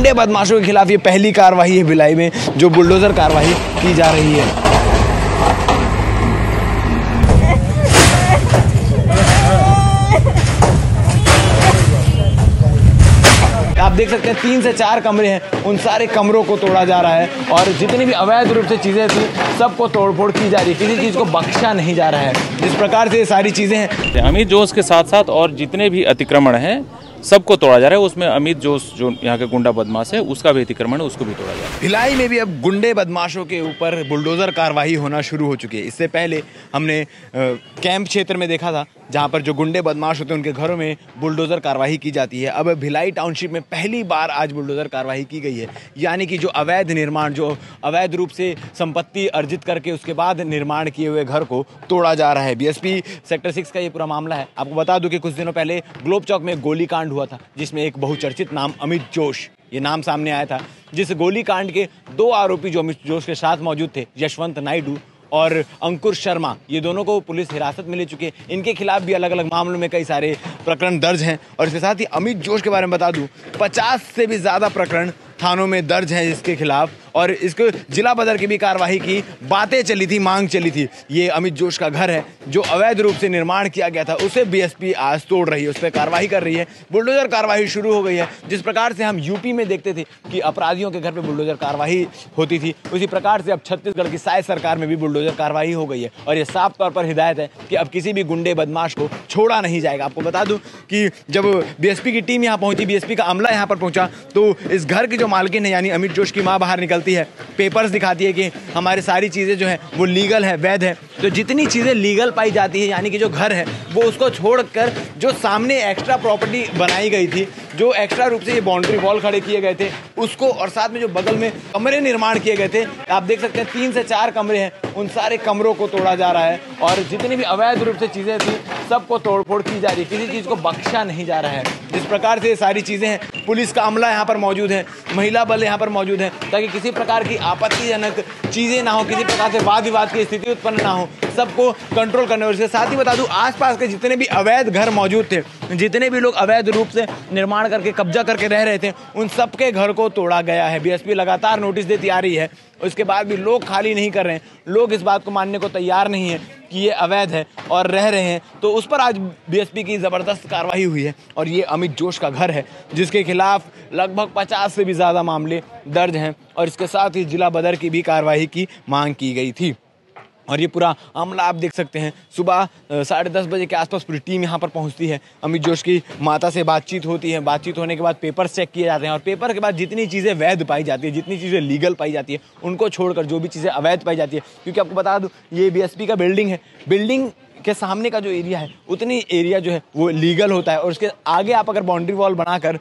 गुंडे बदमाशों के खिलाफ ये पहली कार्रवाई है भिलाई में, जो बुलडोजर कार्रवाई की जा रही है। आप देख सकते हैं 3 से 4 कमरे हैं, उन सारे कमरों को तोड़ा जा रहा है और जितनी भी अवैध रूप से चीज़ें थी सबको तोड़फोड़ की जा रही है, किसी चीज़ को बख्शा नहीं जा रहा है। जिस प्रकार से ये सारी चीज़ें हैं, अमित जोश के साथ साथ और जितने भी अतिक्रमण हैं सबको तोड़ा जा रहा है। उसमें अमित जोश जो यहाँ के गुंडा बदमाश है उसका भी अतिक्रमण है, उसको भी तोड़ा जा रहा है। भिलाई में भी अब गुंडे बदमाशों के ऊपर बुलडोजर कार्रवाई होना शुरू हो चुकी है। इससे पहले हमने कैंप क्षेत्र में देखा था जहाँ पर जो गुंडे बदमाश होते हैं उनके घरों में बुलडोजर कार्रवाई की जाती है। अब भिलाई टाउनशिप में पहली बार आज बुलडोजर कार्रवाई की गई है, यानी कि जो अवैध निर्माण, जो अवैध रूप से संपत्ति अर्जित करके उसके बाद निर्माण किए हुए घर को तोड़ा जा रहा है। बीएसपी सेक्टर 6 का ये पूरा मामला है। आपको बता दूं कि कुछ दिनों पहले ग्लोब चौक में गोलीकांड हुआ था, जिसमें एक बहुचर्चित नाम अमित जोश ये नाम सामने आया था। जिस गोलीकांड के 2 आरोपी जो अमित जोश के साथ मौजूद थे, यशवंत नायडू और अंकुर शर्मा, ये दोनों को पुलिस हिरासत में ले चुके हैं। इनके खिलाफ भी अलग अलग मामलों में कई सारे प्रकरण दर्ज हैं। और इसके साथ ही अमित जोश के बारे में बता दूं, 50 से भी ज़्यादा प्रकरण थानों में दर्ज हैं इसके खिलाफ, और इसको जिला बदर की भी कार्रवाई की बातें चली थी, मांग चली थी। ये अमित जोश का घर है जो अवैध रूप से निर्माण किया गया था, उसे बीएसपी आज तोड़ रही है, उस पर कार्रवाई कर रही है। बुलडोजर कार्रवाई शुरू हो गई है। जिस प्रकार से हम यूपी में देखते थे कि अपराधियों के घर पे बुलडोजर कार्रवाई होती थी, उसी प्रकार से अब छत्तीसगढ़ की साय सरकार में भी बुलडोजर कार्रवाई हो गई है। और ये साफ तौर पर हिदायत है कि अब किसी भी गुंडे बदमाश को छोड़ा नहीं जाएगा। आपको बता दूं कि जब बीएसपी की टीम यहाँ पहुंची, बीएसपी का अमला यहाँ पर पहुंचा, तो इस घर की जो मालकिन है यानी अमित जोश की माँ बाहर निकलती है, पेपर्स दिखाती है कि हमारी सारी चीज़ें जो है वो लीगल है, वैध है। तो जितनी चीज़ें लीगल पाई जाती है, यानी कि जो घर है वो उसको छोड़कर जो सामने एक्स्ट्रा प्रॉपर्टी बनाई गई थी, जो एक्स्ट्रा रूप से ये बाउंड्री वॉल खड़े किए गए थे उसको, और साथ में जो बगल में कमरे निर्माण किए गए थे, आप देख सकते हैं 3 से 4 कमरे हैं, उन सारे कमरों को तोड़ा जा रहा है और जितनी भी अवैध रूप से चीज़ें थी सबको तोड़फोड़ की जा रही है, किसी चीज़ को बख्शा नहीं जा रहा है। जिस प्रकार से ये सारी चीज़ें हैं, पुलिस का अमला यहाँ पर मौजूद है, महिला बल यहाँ पर मौजूद है, ताकि किसी प्रकार की आपत्तिजनक चीज़ें ना हो, किसी प्रकार से वाद विवाद की स्थिति उत्पन्न ना हो, सबको कंट्रोल करने। और इसके साथ ही बता दूं, आसपास के जितने भी अवैध घर मौजूद थे, जितने भी लोग अवैध रूप से निर्माण करके कब्जा करके रह रहे थे, उन सबके घर को तोड़ा गया है। बीएसपी लगातार नोटिस देती आ रही है, उसके बाद भी लोग खाली नहीं कर रहे हैं। लोग इस बात को मानने को तैयार नहीं है कि ये अवैध है और रह रहे हैं। तो उस पर आज बीएसपी की ज़बरदस्त कार्रवाई हुई है। और ये अमित जोश का घर है जिसके खिलाफ लगभग 50 से भी ज़्यादा मामले दर्ज हैं, और इसके साथ ही जिला बदर की भी कार्रवाई की मांग की गई थी। और ये पूरा मामला आप देख सकते हैं, सुबह 10:30 बजे के आसपास पूरी टीम यहाँ पर पहुँचती है। अमित जोश की माता से बातचीत होती है, बातचीत होने के बाद पेपर्स चेक किए जाते हैं, और पेपर के बाद जितनी चीज़ें वैध पाई जाती है, जितनी चीज़ें लीगल पाई जाती है, उनको छोड़कर जो भी चीज़ें अवैध पाई जाती है, क्योंकि आपको बता दूँ ये बीएसपी का बिल्डिंग है, बिल्डिंग के सामने का जो एरिया है उतनी एरिया जो है वो लीगल होता है, और उसके आगे आप अगर बाउंड्री वॉल बनाकर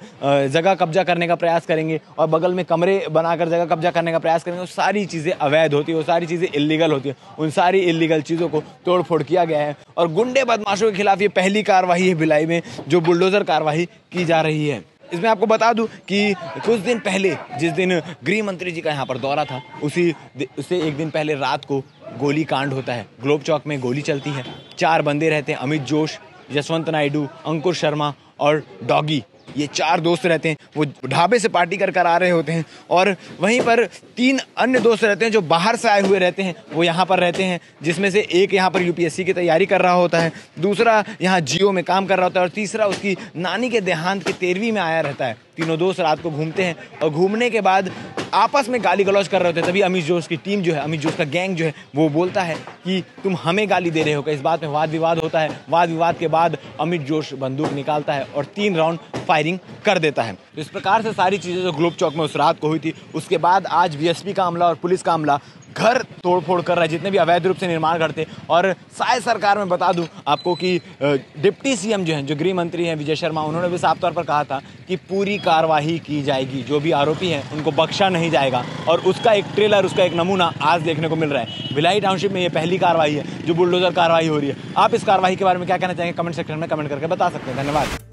जगह कब्जा करने का प्रयास करेंगे और बगल में कमरे बनाकर जगह कब्जा करने का प्रयास करेंगे, वो सारी चीज़ें अवैध होती है, वो सारी चीज़ें इल्लीगल होती है। उन सारी इल्लीगल चीज़ों को तोड़फोड़ किया गया है और गुंडे बदमाशों के खिलाफ ये पहली कार्रवाई है भिलाई में, जो बुलडोजर कार्रवाई की जा रही है। इसमें आपको बता दूं कि कुछ दिन पहले जिस दिन गृह मंत्री जी का यहाँ पर दौरा था, उससे एक दिन पहले रात को गोली कांड होता है। ग्लोब चौक में गोली चलती है, 4 बंदे रहते हैं, अमित जोश, यशवंत नायडू, अंकुर शर्मा और डॉगी, ये 4 दोस्त रहते हैं। वो ढाबे से पार्टी कर आ रहे होते हैं, और वहीं पर 3 अन्य दोस्त रहते हैं जो बाहर से आए हुए रहते हैं, वो यहाँ पर रहते हैं, जिसमें से एक यहाँ पर यूपीएससी की तैयारी कर रहा होता है, दूसरा यहाँ जियो में काम कर रहा होता है, और तीसरा उसकी नानी के देहांत की 13वीं में आया रहता है। तीनों दोस्त रात को घूमते हैं और घूमने के बाद आपस में गाली गलौज कर रहे होते हैं। तभी अमित जोश की टीम जो है, अमित जोश का गैंग जो है, वो बोलता है कि तुम हमें गाली दे रहे हो। इस बात में वाद विवाद होता है। वाद विवाद के बाद अमित जोश बंदूक निकालता है और 3 राउंड फायरिंग कर देता है। तो इस प्रकार से सारी चीज़ें जो ग्लोब चौक में उस रात को हुई थी, उसके बाद आज बीएसपी का अमला और पुलिस का अमला घर तोड़फोड़ कर रहा है, जितने भी अवैध रूप से निर्माण करते। और साय सरकार में बता दूं आपको कि डिप्टी सीएम जो हैं, जो गृह मंत्री हैं विजय शर्मा, उन्होंने भी साफ तौर पर कहा था कि पूरी कार्रवाई की जाएगी, जो भी आरोपी हैं उनको बख्शा नहीं जाएगा। और उसका एक ट्रेलर, उसका एक नमूना आज देखने को मिल रहा है। भिलाई टाउनशिप में ये पहली कार्रवाई है जो बुलडोजर कार्रवाई हो रही है। आप इस कार्रवाई के बारे में क्या कहना चाहेंगे? कमेंट सेक्शन में कमेंट करके बता सकते हैं। धन्यवाद।